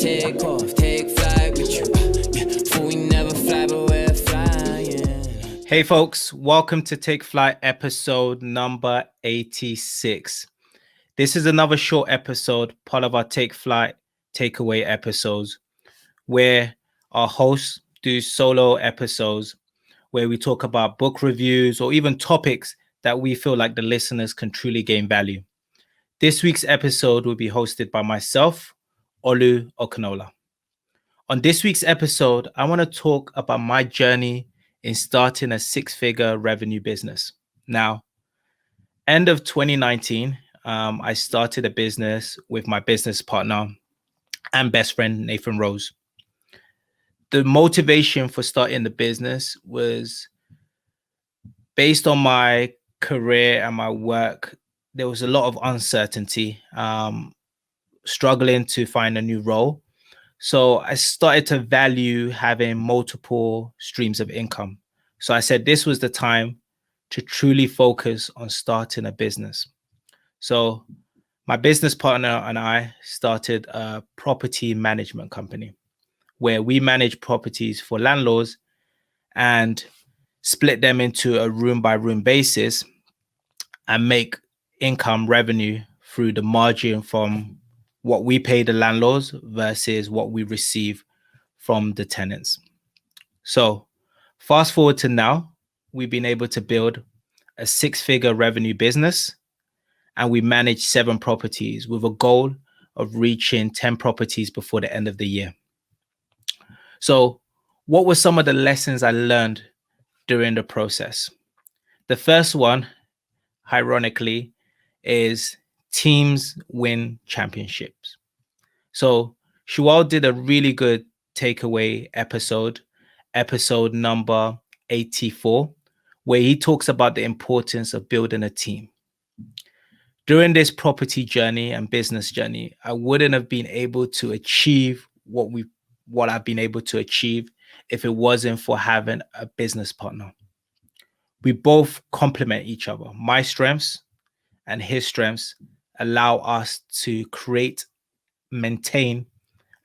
take off, take flight with you. For we never fly, but we're flying. Hey folks, welcome to Take Flight episode number 86. This is another short episode, part of our Take Flight takeaway episodes, where our hosts do solo episodes where we talk about book reviews or even topics that we feel like the listeners can truly gain value. This week's episode will be hosted by myself, OLU Okanola. On this week's episode, I want to talk about my journey in starting a six-figure revenue business. Now, end of 2019, I started a business with my business partner and best friend, Nathan Rose. The motivation for starting the business was based on my career and my work. There was a lot of uncertainty, struggling to find a new role. So I started to value having multiple streams of income. So I said this was the time to truly focus on starting a business. So my business partner and I started a property management company where we manage properties for landlords and split them into a room by room basis and make income revenue through the margin from what we pay the landlords versus what we receive from the tenants. So fast forward to now, we've been able to build a six-figure revenue business, and we manage 7 properties with a goal of reaching 10 properties before the end of the year. So what were some of the lessons I learned during the process? The first one, ironically, is teams win championships. So Shual did a really good takeaway episode number 84, where he talks about the importance of building a team. During this property journey and business journey, I wouldn't have been able to achieve what I've been able to achieve if it wasn't for having a business partner. We both complement each other. My strengths and his strengths allow us to create, maintain,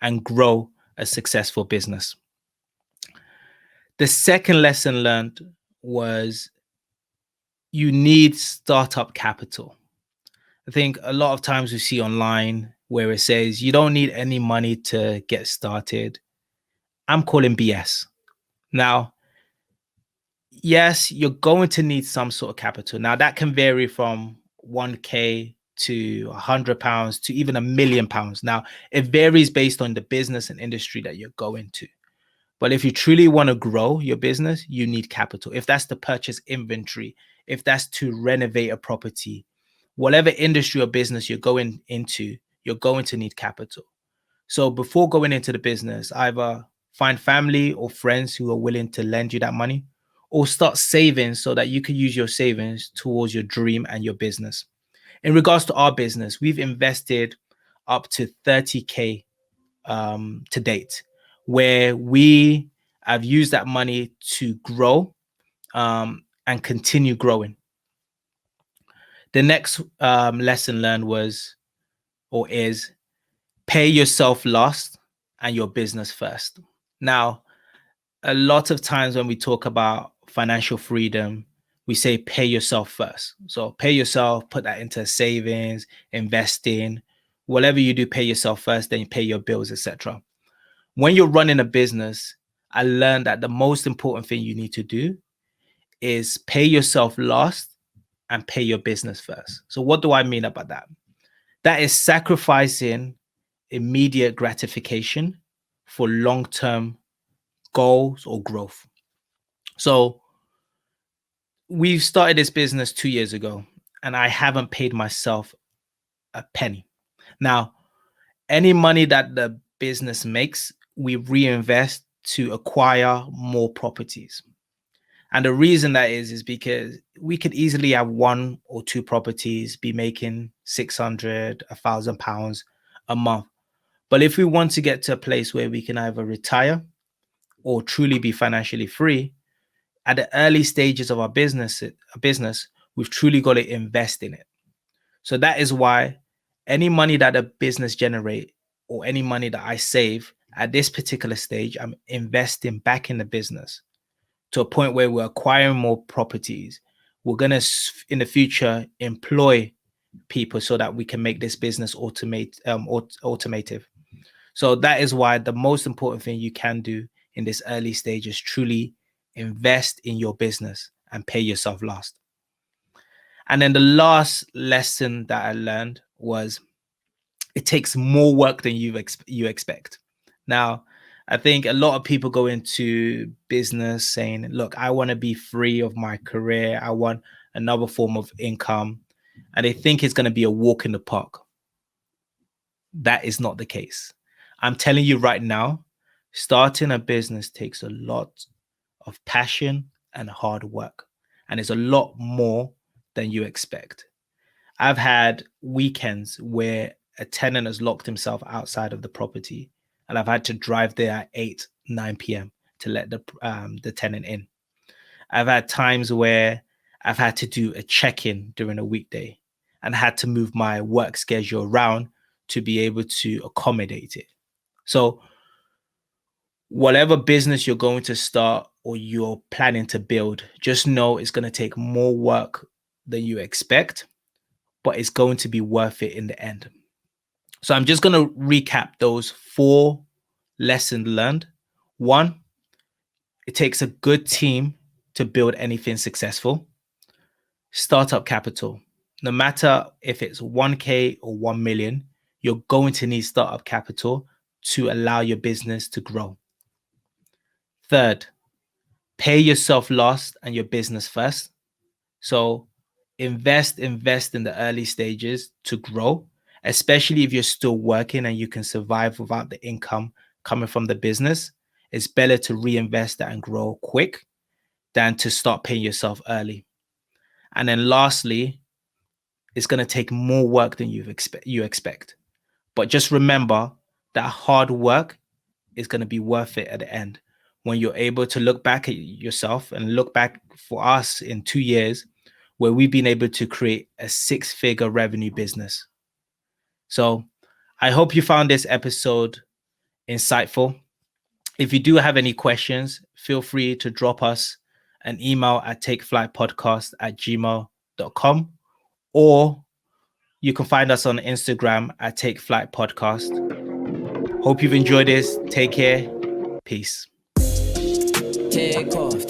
and grow a successful business. The second lesson learned was you need startup capital. I think a lot of times we see online where it says you don't need any money to get started. I'm calling BS. Now, yes, you're going to need some sort of capital. Now, that can vary from 1K to £100 to even £1 million. Now, it varies based on the business and industry that you're going to. But if you truly want to grow your business, you need capital. If that's to purchase inventory, if that's to renovate a property, whatever industry or business you're going into, you're going to need capital. So before going into the business, either find family or friends who are willing to lend you that money, or start saving so that you can use your savings towards your dream and your business. In regards to our business, we've invested up to 30K to date, where we have used that money to grow and continue growing. The next lesson learned is pay yourself last and your business first. Now, a lot of times when we talk about financial freedom, we say pay yourself first. So pay yourself, put that into savings, investing, whatever you do, pay yourself first, then you pay your bills, etc. When you're running a business, I learned that the most important thing you need to do is pay yourself last and pay your business first. So what do I mean about that? That is sacrificing immediate gratification for long-term goals or growth. So we've started this business 2 years ago, and I haven't paid myself a penny. Now, any money that the business makes, we reinvest to acquire more properties. And the reason that is because we could easily have 1 or 2 properties be making £600, £1,000 a month. But if we want to get to a place where we can either retire or truly be financially free, at the early stages of our business, we've truly got to invest in it. So that is why any money that a business generates or any money that I save at this particular stage, I'm investing back in the business to a point where we're acquiring more properties. We're going to, in the future, employ people so that we can make this business automative. So that is why the most important thing you can do in this early stage is truly invest in your business and pay yourself last. And then the last lesson that I learned was it takes more work than you expect. Now, I think a lot of people go into business saying, look, I want to be free of my career. I want another form of income. And they think it's going to be a walk in the park. That is not the case. I'm telling you right now, starting a business takes a lot of passion and hard work. And it's a lot more than you expect. I've had weekends where a tenant has locked himself outside of the property, and I've had to drive there at 8, 9 p.m. to let the tenant in. I've had times where I've had to do a check-in during a weekday and had to move my work schedule around to be able to accommodate it. So whatever business you're going to start or you're planning to build, just know it's going to take more work than you expect, but it's going to be worth it in the end. So I'm just going to recap those 4 lessons learned. 1, it takes a good team to build anything successful. Startup capital. No matter if it's 1K or 1 million, you're going to need startup capital to allow your business to grow. 3rd, pay yourself last and your business first. So invest in the early stages to grow, especially if you're still working and you can survive without the income coming from the business. It's better to reinvest that and grow quick than to start paying yourself early. And then lastly, it's going to take more work than you expect. But just remember that hard work is going to be worth it at the end. When you're able to look back at yourself and look back for us in 2 years, where we've been able to create a 6-figure revenue business. So I hope you found this episode insightful. If you do have any questions, feel free to drop us an email at takeflightpodcast@gmail.com, or you can find us on Instagram at takeflightpodcast. Hope you've enjoyed this. Take care. Peace. Take off.